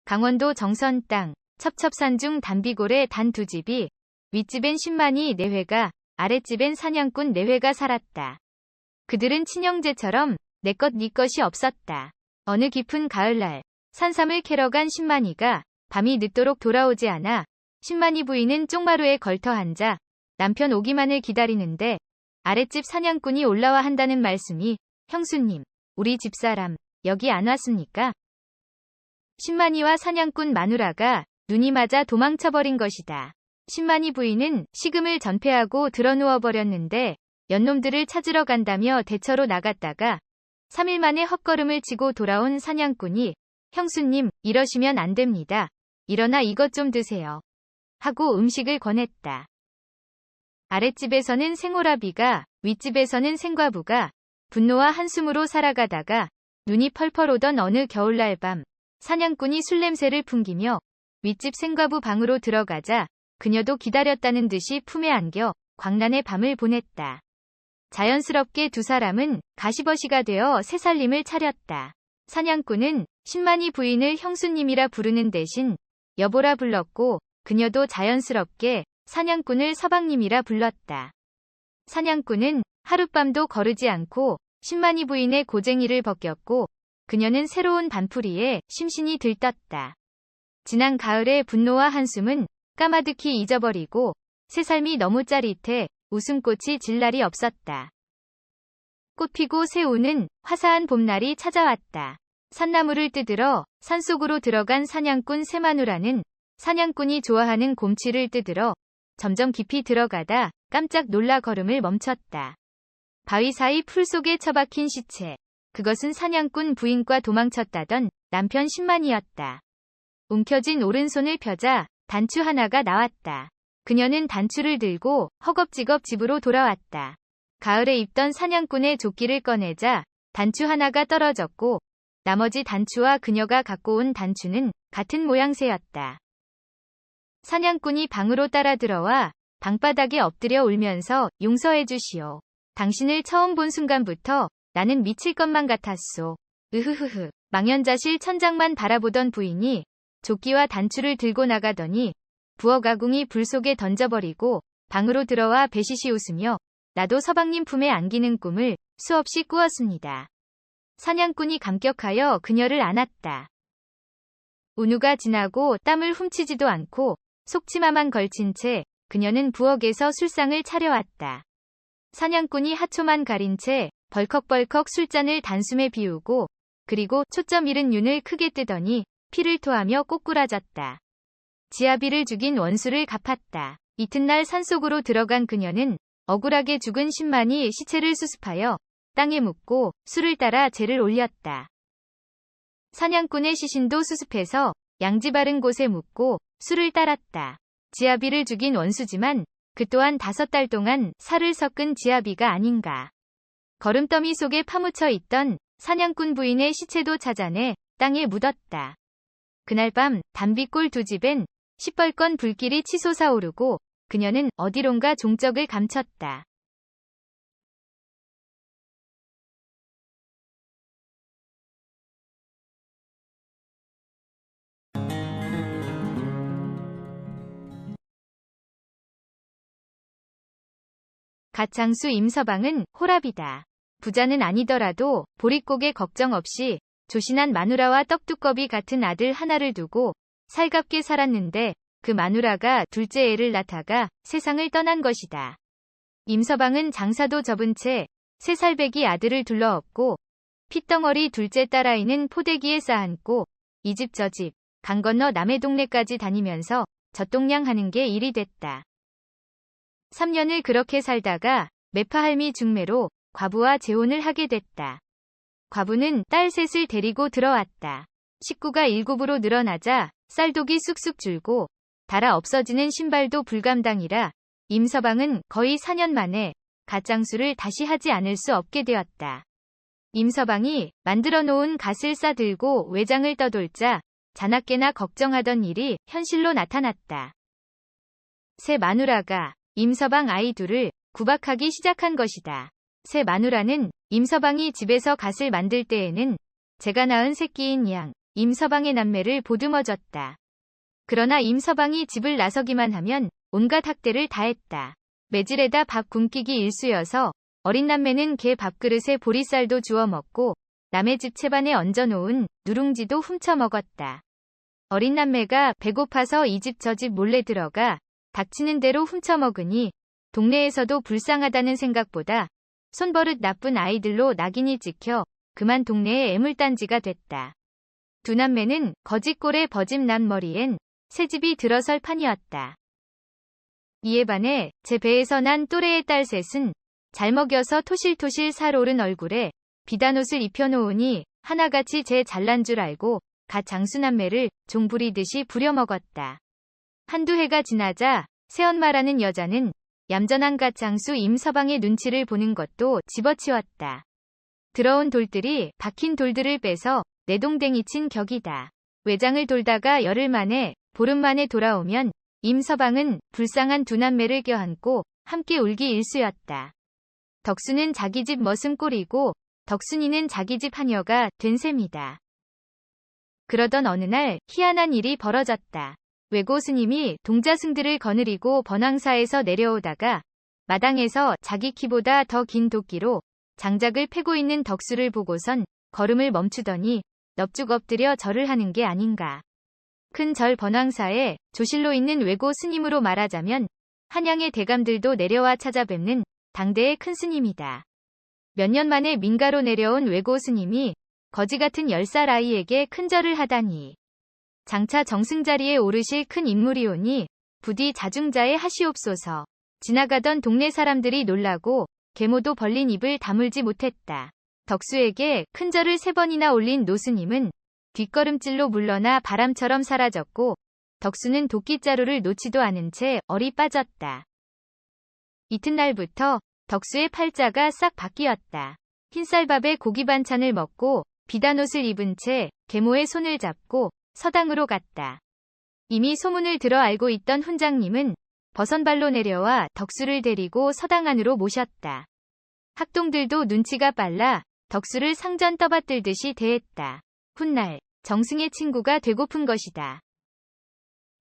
강원도 정선 땅, 첩첩산중 단비골에 단 2집이, 윗집엔 신만이 4회가, 아랫집엔 사냥꾼 4회가 살았다. 그들은 친형제처럼 내 것 네 것이 없었다. 어느 깊은 가을날, 산삼을 캐러 간 신만이가 밤이 늦도록 돌아오지 않아 신만이 부인은 쪽마루에 걸터 앉아 남편 오기만을 기다리는데 아랫집 사냥꾼이 올라와 한다는 말씀이 형수님, 우리 집사람 여기 안 왔습니까? 신만이와 사냥꾼 마누라가 눈이 맞아 도망쳐버린 것이다. 신만이 부인은 식음을 전폐하고 드러누워버렸는데 연놈들을 찾으러 간다며 대처로 나갔다가 3일 만에 헛걸음을 치고 돌아온 사냥꾼이 형수님, 이러시면 안 됩니다. 일어나 이것 좀 드세요. 하고 음식을 권했다. 아랫집에서는 생오라비가, 윗집에서는 생과부가 분노와 한숨으로 살아가다가 눈이 펄펄 오던 어느 겨울날 밤, 사냥꾼이 술냄새를 풍기며 윗집 생과부 방으로 들어가자 그녀도 기다렸다는 듯이 품에 안겨 광란의 밤을 보냈다. 자연스럽게 두 사람은 가시버시가 되어 새살림을 차렸다. 사냥꾼은 신만이 부인을 형수님이라 부르는 대신 여보라 불렀고 그녀도 자연스럽게 사냥꾼을 서방님이라 불렀다. 사냥꾼은 하룻밤도 거르지 않고 신만이 부인의 고쟁이를 벗겼고 그녀는 새로운 반풀이에 심신이 들떴다. 지난 가을의 분노와 한숨은 까마득히 잊어버리고 새삶이 너무 짜릿해 웃음꽃이 질 날이 없었다. 꽃피고 새우는 화사한 봄날이 찾아왔다. 산나물을 뜯으러 산속으로 들어간 사냥꾼 새마누라는 사냥꾼이 좋아하는 곰치를 뜯으러 점점 깊이 들어가다 깜짝 놀라 걸음을 멈췄다. 바위 사이 풀 속에 처박힌 시체. 그것은 사냥꾼 부인과 도망쳤다던 남편 신만이었다. 움켜진 오른손을 펴자 단추 하나가 나왔다. 그녀는 단추를 들고 허겁지겁 집으로 돌아왔다. 가을에 입던 사냥꾼의 조끼를 꺼내자 단추 하나가 떨어졌고 나머지 단추와 그녀가 갖고 온 단추는 같은 모양새였다. 사냥꾼이 방으로 따라 들어와 방바닥에 엎드려 울면서 용서해 주시오. 당신을 처음 본 순간부터 나는 미칠 것만 같았소. 으흐흐흐. 망연자실 천장만 바라보던 부인이 조끼와 단추를 들고 나가더니 부엌아궁이 불 속에 던져버리고 방으로 들어와 배시시 웃으며 나도 서방님 품에 안기는 꿈을 수없이 꾸었습니다. 사냥꾼이 감격하여 그녀를 안았다. 운우가 지나고 땀을 훔치지도 않고 속치마만 걸친 채 그녀는 부엌에서 술상을 차려왔다. 사냥꾼이 하초만 가린 채 벌컥벌컥 술잔을 단숨에 비우고 그리고 초점 잃은 윤을 크게 뜨더니 피를 토하며 꼬꾸라졌다. 지아비를 죽인 원수를 갚았다. 이튿날 산속으로 들어간 그녀는 억울하게 죽은 신만이 시체를 수습하여 땅에 묻고 술을 따라 재를 올렸다. 사냥꾼의 시신도 수습해서 양지 바른 곳에 묻고 술을 따랐다. 지아비를 죽인 원수지만 그 또한 5달 동안 살을 섞은 지아비가 아닌가. 거름더미 속에 파묻혀 있던 사냥꾼 부인의 시체도 찾아내 땅에 묻었다. 그날 밤 단비골 2집엔 시뻘건 불길이 치솟아 오르고 그녀는 어디론가 종적을 감췄다. 갓장수 임서방은 호랍이다. 부자는 아니더라도 보릿고개 걱정 없이 조신한 마누라와 떡두꺼비 같은 아들 하나를 두고 살갑게 살았는데 그 마누라가 둘째 애를 낳다가 세상을 떠난 것이다. 임서방은 장사도 접은 채 3살배기 아들을 둘러업고 핏덩어리 둘째 딸아이는 포대기에 쌓아안고 이 집 저 집, 강 건너 남의 동네까지 다니면서 젖동냥하는 게 일이 됐다. 3년을 그렇게 살다가 매파할미 중매로 과부와 재혼을 하게 됐다. 과부는 딸 셋을 데리고 들어왔다. 식구가 7으로 늘어나자 쌀독이 쑥쑥 줄고 달아 없어지는 신발도 불감당이라 임서방은 거의 4년 만에 갓장수를 다시 하지 않을 수 없게 되었다. 임서방이 만들어 놓은 갓을 싸들고 외장을 떠돌자 자나깨나 걱정하던 일이 현실로 나타났다. 새 마누라가 임서방 아이 둘을 구박하기 시작한 것이다. 새 마누라는 임서방이 집에서 갓을 만들 때에는 제가 낳은 새끼인 양, 임서방의 남매를 보듬어줬다. 그러나 임서방이 집을 나서기만 하면 온갖 학대를 다했다. 매질에다 밥 굶기기 일쑤여서 어린 남매는 개 밥그릇에 보리쌀도 주워 먹고 남의 집 채반에 얹어놓은 누룽지도 훔쳐 먹었다. 어린 남매가 배고파서 이 집 저 집 몰래 들어가 닥치는 대로 훔쳐 먹으니 동네에서도 불쌍하다는 생각보다 손버릇 나쁜 아이들로 낙인이 찍혀 그만 동네의 애물단지가 됐다. 두 남매는 거짓골에 버짐 난 머리엔 새집이 들어설 판이었다. 이에 반해 제 배에서 난 또래의 딸 셋은 잘 먹여서 토실토실 살오른 얼굴에 비단 옷을 입혀놓으니 하나같이 제 잘난 줄 알고 갓 장수남매를 종부리듯이 부려먹었다. 한두 해가 지나자 새엄마라는 여자는 얌전한 갓 장수 임서방의 눈치를 보는 것도 집어치웠다. 들어온 돌들이 박힌 돌들을 빼서 내동댕이 친 격이다. 외장을 돌다가 열흘 만에 보름 만에 돌아오면 임서방은 불쌍한 두 남매를 껴안고 함께 울기 일쑤였다. 덕수는 자기 집 머슴꼴이고 덕순이는 자기 집 하녀가 된 셈이다. 그러던 어느 날 희한한 일이 벌어졌다. 외고 스님이 동자승들을 거느리고 번왕사에서 내려오다가 마당에서 자기 키보다 더 긴 도끼로 장작을 패고 있는 덕수를 보고선 걸음을 멈추더니 넙죽 엎드려 절을 하는 게 아닌가. 큰 절 번왕사에 조실로 있는 외고 스님으로 말하자면 한양의 대감들도 내려와 찾아뵙는 당대의 큰 스님이다. 몇 년 만에 민가로 내려온 외고 스님이 거지 같은 10살 아이에게 큰 절을 하다니. 장차 정승자리에 오르실 큰 인물이 오니 부디 자중자애 하시옵소서. 지나가던 동네 사람들이 놀라고 계모도 벌린 입을 다물지 못했다. 덕수에게 큰 절을 3번이나 올린 노스님은 뒷걸음질로 물러나 바람처럼 사라졌고 덕수는 도끼자루를 놓지도 않은 채 얼이 빠졌다. 이튿날부터 덕수의 팔자가 싹 바뀌었다. 흰쌀밥에 고기 반찬을 먹고 비단옷을 입은 채 계모의 손을 잡고 서당으로 갔다. 이미 소문을 들어 알고 있던 훈장님은 버선발로 내려와 덕수를 데리고 서당 안으로 모셨다. 학동들도 눈치가 빨라 덕수를 상전 떠받들듯이 대했다. 훗날 정승의 친구가 되고픈 것이다.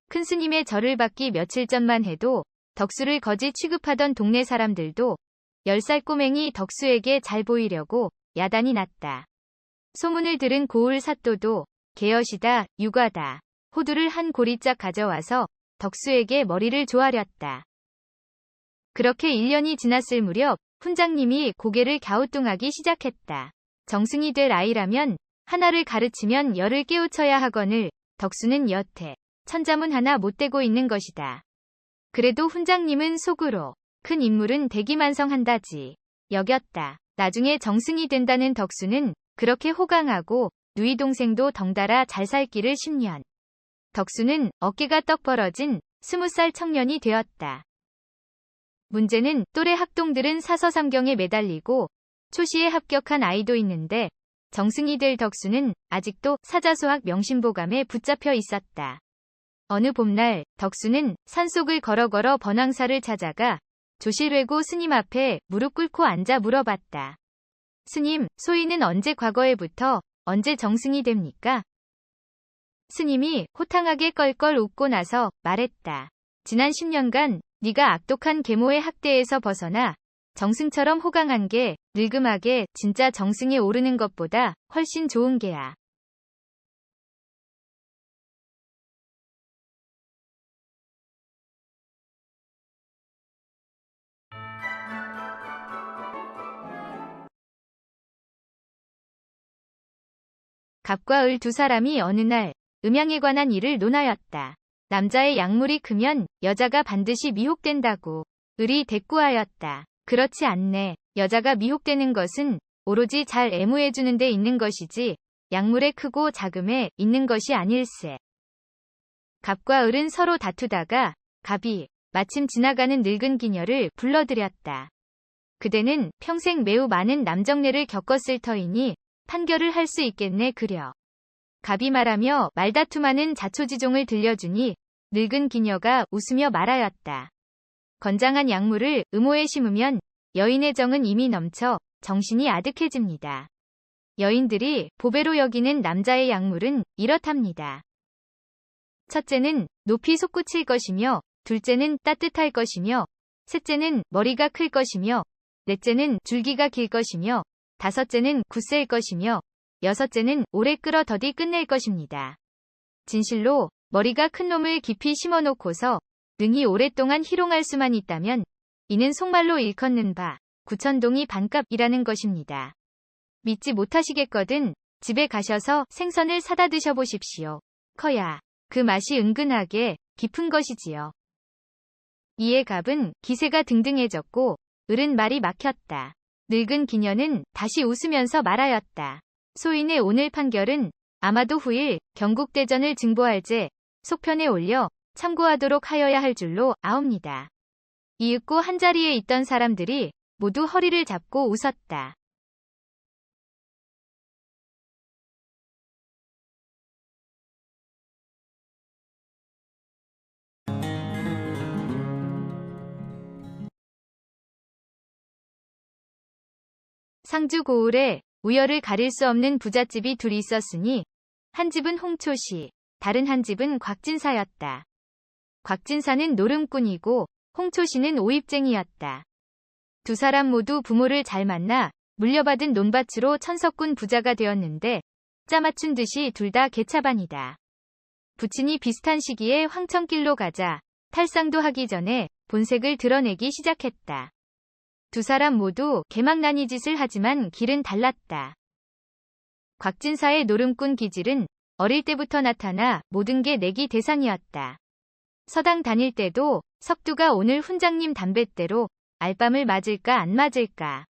큰 스님의 절을 받기 며칠 전만 해도 덕수를 거지 취급하던 동네 사람들도 10살 꼬맹이 덕수에게 잘 보이려고 야단이 났다. 소문을 들은 고을 사또도 개엿이다, 육아다, 호두를 한 고리짝 가져와서 덕수에게 머리를 조아렸다. 그렇게 1년이 지났을 무렵 훈장님이 고개를 갸우뚱하기 시작했다. 정승이 될 아이라면 하나를 가르치면 열을 깨우쳐야 하거늘 덕수는 여태 천자문 하나 못 대고 있는 것이다. 그래도 훈장님은 속으로 큰 인물은 대기만성한다지 여겼다. 나중에 정승이 된다는 덕수는 그렇게 호강하고 누이 동생도 덩달아 잘 살기를 10년. 덕수는 어깨가 떡 벌어진 20살 청년이 되었다. 문제는 또래 학동들은 사서삼경에 매달리고 초시에 합격한 아이도 있는데 정승이 될 덕수는 아직도 사자수학 명심보감에 붙잡혀 있었다. 어느 봄날 덕수는 산속을 걸어 번왕사를 찾아가 조실외고 스님 앞에 무릎 꿇고 앉아 물어봤다. 스님, 소인은 언제 과거에부터 언제 정승이 됩니까? 스님이 호탕하게 껄껄 웃고 나서 말했다. 지난 10년간 네가 악독한 계모의 학대에서 벗어나 정승처럼 호강한 게 늙음하게 진짜 정승에 오르는 것보다 훨씬 좋은 게야. 갑과 을 두 사람이 어느 날 음양에 관한 일을 논하였다. 남자의 약물이 크면 여자가 반드시 미혹된다고 을이 대꾸하였다. 그렇지 않네. 여자가 미혹되는 것은 오로지 잘 애무해주는 데 있는 것이지 약물의 크고 작음에 있는 것이 아닐세. 갑과 을은 서로 다투다가 갑이 마침 지나가는 늙은 기녀를 불러들였다. 그대는 평생 매우 많은 남정네를 겪었을 터이니 판결을 할 수 있겠네 그려. 갑이 말하며 말다툼하는 자초지종을 들려주니 늙은 기녀가 웃으며 말하였다. 건장한 약물을 음호에 심으면 여인의 정은 이미 넘쳐 정신이 아득해집니다. 여인들이 보배로 여기는 남자의 약물은 이렇답니다. 첫째는 높이 솟구칠 것이며, 둘째는 따뜻할 것이며, 셋째는 머리가 클 것이며, 넷째는 줄기가 길 것이며, 다섯째는 굳셀 것이며, 여섯째는 오래 끌어 더디 끝낼 것입니다. 진실로 머리가 큰 놈을 깊이 심어놓고서 능히 오랫동안 희롱할 수만 있다면 이는 속말로 일컫는 바 구천동이 반값이라는 것입니다. 믿지 못하시겠거든 집에 가셔서 생선을 사다 드셔보십시오. 커야 그 맛이 은근하게 깊은 것이지요. 이에 갑은 기세가 등등해졌고 을은 말이 막혔다. 늙은 기녀는 다시 웃으면서 말하였다. 소인의 오늘 판결은 아마도 후일 경국대전을 증보할 제 속편에 올려 참고하도록 하여야 할 줄로 아옵니다. 이윽고 한자리에 있던 사람들이 모두 허리를 잡고 웃었다. 상주 고을에 우열을 가릴 수 없는 부잣집이 둘이 있었으니 한 집은 홍초씨, 다른 한 집은 곽진사였다. 곽진사는 노름꾼이고 홍초씨는 오입쟁이였다. 두 사람 모두 부모를 잘 만나 물려받은 논밭으로 천석군 부자가 되었는데 짜맞춘 듯이 둘 다 개차반이다. 부친이 비슷한 시기에 황천길로 가자 탈상도 하기 전에 본색을 드러내기 시작했다. 두 사람 모두 개망나니 짓을 하지만 길은 달랐다. 곽진사의 노름꾼 기질은 어릴 때부터 나타나 모든 게 내기 대상이었다. 서당 다닐 때도 석두가 오늘 훈장님 담뱃대로 알밤을 맞을까 안 맞을까.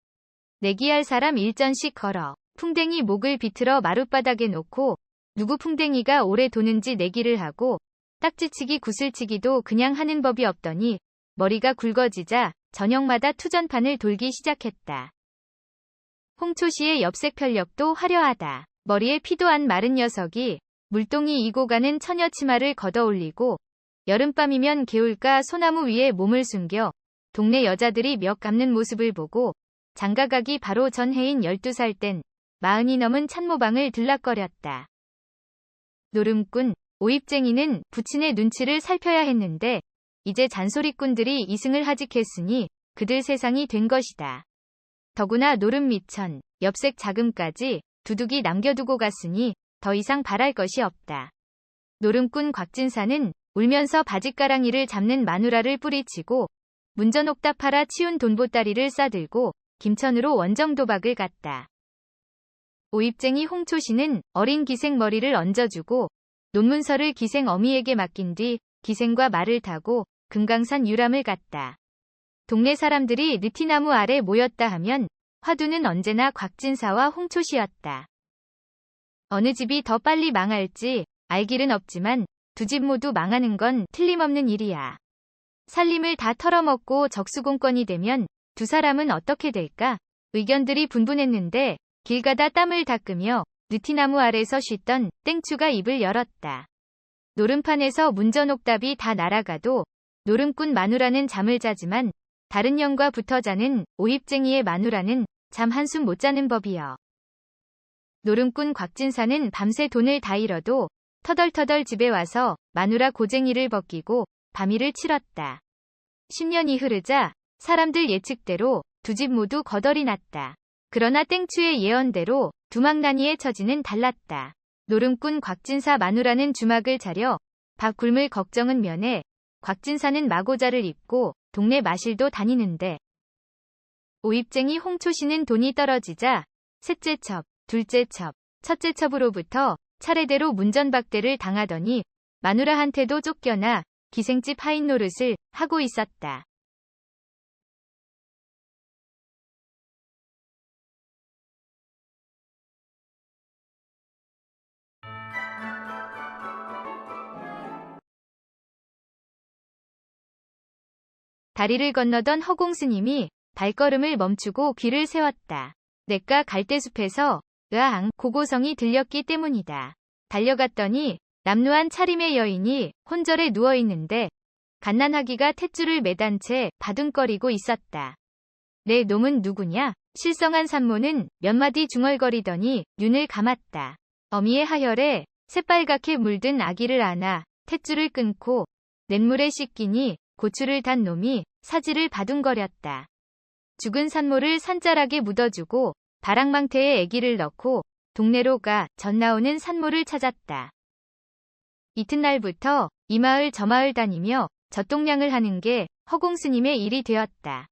내기할 사람 일전씩 걸어 풍뎅이 목을 비틀어 마룻바닥에 놓고 누구 풍뎅이가 오래 도는지 내기를 하고 딱지치기 구슬치기도 그냥 하는 법이 없더니 머리가 굵어지자 저녁마다 투전판을 돌기 시작했다. 홍초씨의 엽색 편력도 화려하다. 머리에 피도 안 마른 녀석이 물동이 이고 가는 처녀 치마를 걷어올리고 여름밤이면 개울가 소나무 위에 몸을 숨겨 동네 여자들이 멱 감는 모습을 보고 장가가기 바로 전해인 12살 땐 40이 넘은 찬모방을 들락거렸다. 노름꾼, 오입쟁이는 부친의 눈치를 살펴야 했는데 이제 잔소리꾼들이 이승을 하직했으니 그들 세상이 된 것이다. 더구나 노름미천, 엽색 자금까지 두둑이 남겨두고 갔으니 더 이상 바랄 것이 없다. 노름꾼 곽진사는 울면서 바짓가랑이를 잡는 마누라를 뿌리치고 문전옥답 팔아 치운 돈보따리를 싸들고 김천으로 원정도박을 갔다. 오입쟁이 홍초씨는 어린 기생 머리를 얹어주고 논문서를 기생 어미에게 맡긴 뒤 기생과 말을 타고 금강산 유람을 갔다. 동네 사람들이 느티나무 아래 모였다 하면 화두는 언제나 곽진사와 홍초씨였다. 어느 집이 더 빨리 망할지 알 길은 없지만 두 집 모두 망하는 건 틀림없는 일이야. 살림을 다 털어먹고 적수공권이 되면 두 사람은 어떻게 될까? 의견들이 분분했는데 길 가다 땀을 닦으며 느티나무 아래서 쉬던 땡추가 입을 열었다. 노름판에서 문전옥답이 다 날아가도 노름꾼 마누라는 잠을 자지만 다른 년과 붙어 자는 오입쟁이의 마누라는 잠 한숨 못 자는 법이여. 노름꾼 곽진사는 밤새 돈을 다 잃어도 터덜터덜 집에 와서 마누라 고쟁이를 벗기고 밤이를 치렀다. 10년이 흐르자 사람들 예측대로 두 집 모두 거덜이 났다. 그러나 땡추의 예언대로 두망나니의 처지는 달랐다. 노름꾼 곽진사 마누라는 주막을 차려 밥 굶을 걱정은 면해 곽진사는 마고자를 입고 동네 마실도 다니는데 오입쟁이 홍초씨는 돈이 떨어지자 셋째 첩, 둘째 첩, 첫째 첩으로부터 차례대로 문전박대를 당하더니 마누라한테도 쫓겨나 기생집 하인 노릇을 하고 있었다. 다리를 건너던 허공스님이 발걸음을 멈추고 귀를 세웠다. 냇가 갈대숲에서 으아앙 고고성이 들렸기 때문이다. 달려갔더니 남루한 차림의 여인이 혼절에 누워있는데 갓난아기가 탯줄을 매단 채 바둥거리고 있었다. 내 놈은 누구냐? 실성한 산모는 몇 마디 중얼거리더니 눈을 감았다. 어미의 하혈에 새빨갛게 물든 아기를 안아 탯줄을 끊고 냇물에 씻기니 고추를 단 놈이 사지를 바둥거렸다. 죽은 산모를 산자락에 묻어주고 다락망태에 아기를 넣고 동네로 가 젖 나오는 산모를 찾았다. 이튿날부터 이 마을 저 마을 다니며 젖동량을 하는 게 허공스님의 일이 되었다.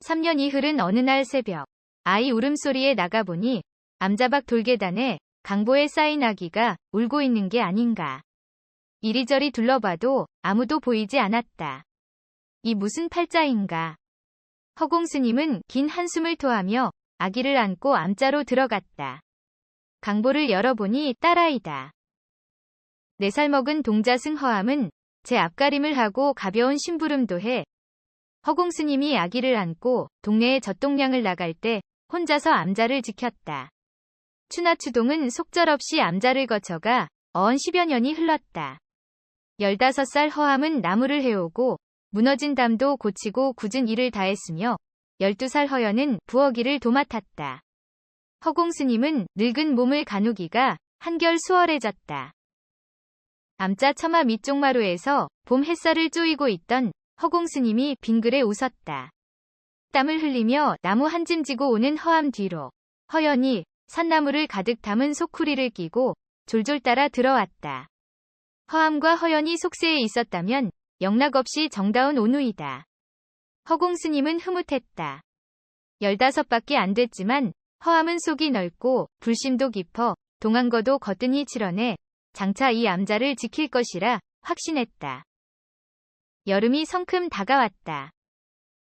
3년이 흐른 어느 날 새벽, 아이 울음소리에 나가보니 암자박 돌계단에 강보에 쌓인 아기가 울고 있는 게 아닌가. 이리저리 둘러봐도 아무도 보이지 않았다. 이 무슨 팔자인가. 허공스님은 긴 한숨을 토하며 아기를 안고 암자로 들어갔다. 강보를 열어보니 딸아이다. 4살 먹은 동자승 허암은 제 앞가림을 하고 가벼운 심부름도 해. 허공스님이 아기를 안고 동네에 젖동량을 나갈 때 혼자서 암자를 지켰다. 추나추동은 속절없이 암자를 거쳐가 어언 10여 년이 흘렀다. 15살 허암은 나무를 해오고 무너진 담도 고치고 굳은 일을 다했으며 12살 허연은 부엌일을 도맡았다. 허공스님은 늙은 몸을 가누기가 한결 수월해졌다. 암자 처마 밑쪽 마루에서 봄 햇살을 쪼이고 있던 허공스님이 빙그레 웃었다. 땀을 흘리며 나무 한 짐 지고 오는 허암 뒤로 허연이 산나물을 가득 담은 소쿠리를 끼고 졸졸 따라 들어왔다. 허암과 허연이 속세에 있었다면 영락없이 정다운 온우이다. 허공스님은 흐뭇했다. 15밖에 안 됐지만 허암은 속이 넓고 불심도 깊어 동안거도 거뜬히 치러내 장차 이 암자를 지킬 것이라 확신했다. 여름이 성큼 다가왔다.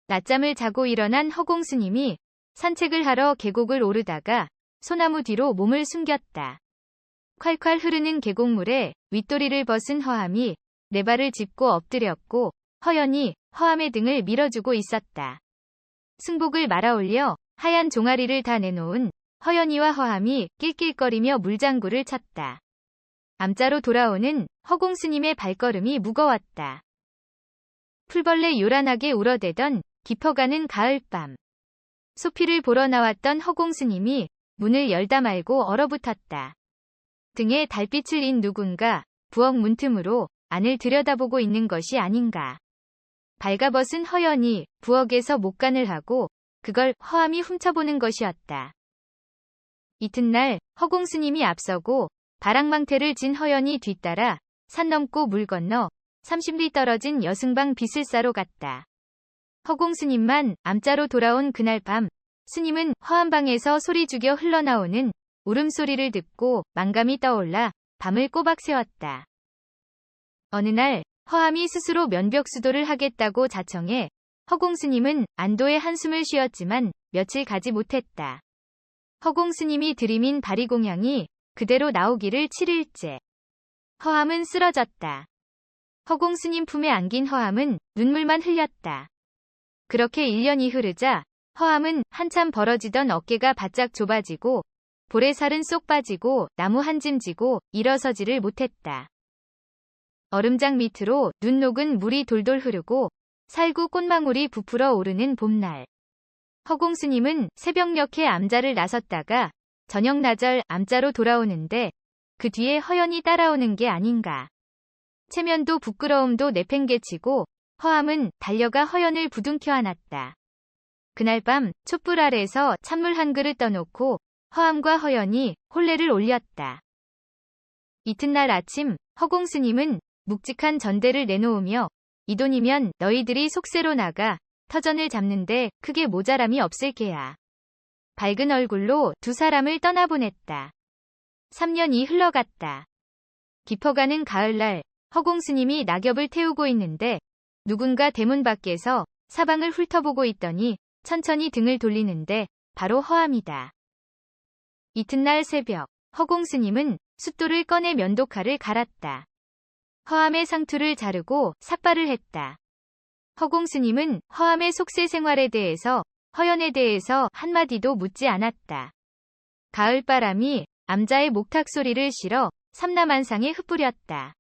낮잠을 자고 일어난 허공스님이 산책을 하러 계곡을 오르다가 소나무 뒤로 몸을 숨겼다. 콸콸 흐르는 계곡물에 윗도리를 벗은 허암이 네 발을 짚고 엎드렸고 허연이 허암의 등을 밀어주고 있었다. 승복을 말아올려 하얀 종아리를 다 내놓은 허연이와 허암이 낄낄거리며 물장구를 쳤다. 암자로 돌아오는 허공스님의 발걸음이 무거웠다. 풀벌레 요란하게 울어대던 깊어가는 가을밤. 소피를 보러 나왔던 허공스님이 문을 열다 말고 얼어붙었다. 등에 달빛을 인 누군가 부엌 문틈으로 안을 들여다보고 있는 것이 아닌가. 발가벗은 허연이 부엌에서 목간을 하고 그걸 허암이 훔쳐보는 것이었다. 이튿날 허공스님이 앞서고 다락망태를 진 허연이 뒤따라 산 넘고 물 건너 30리 떨어진 여승방 비슬사로 갔다. 허공스님만 암자로 돌아온 그날 밤, 스님은 허암방에서 소리 죽여 흘러나오는 울음소리를 듣고 망감이 떠올라 밤을 꼬박 새웠다. 어느 날 허암이 스스로 면벽수도를 하겠다고 자청해 허공스님은 안도의 한숨을 쉬었지만 며칠 가지 못했다. 허공스님이 들이민 바리공양이 그대로 나오기를 7일째. 허암은 쓰러졌다. 허공스님 품에 안긴 허암은 눈물만 흘렸다. 그렇게 1년이 흐르자 허암은 한참 벌어지던 어깨가 바짝 좁아지고 볼에 살은 쏙 빠지고 나무 한 짐 지고 일어서지를 못했다. 얼음장 밑으로 눈 녹은 물이 돌돌 흐르고 살구 꽃망울이 부풀어 오르는 봄날. 허공스님은 새벽녘에 암자를 나섰다가 저녁 나절 암자로 돌아오는데 그 뒤에 허연이 따라오는 게 아닌가. 체면도 부끄러움도 내팽개치고 허암은 달려가 허연을 부둥켜 안았다. 그날 밤 촛불 아래서 찬물 한 그릇 떠놓고 허암과 허연이 혼례를 올렸다. 이튿날 아침 허공스님은 묵직한 전대를 내놓으며 이 돈이면 너희들이 속세로 나가 터전을 잡는데 크게 모자람이 없을 게야. 밝은 얼굴로 두 사람을 떠나보냈다. 3년이 흘러갔다. 깊어가는 가을날 허공스님이 낙엽을 태우고 있는데 누군가 대문 밖에서 사방을 훑어보고 있더니 천천히 등을 돌리는데 바로 허암이다. 이튿날 새벽 허공스님은 숫돌을 꺼내 면도칼을 갈았다. 허암의 상투를 자르고 삭발을 했다. 허공스님은 허암의 속세 생활에 대해서 허연에 대해서 한마디도 묻지 않았다. 가을바람이 암자의 목탁 소리를 실어 삼라만상에 흩뿌렸다.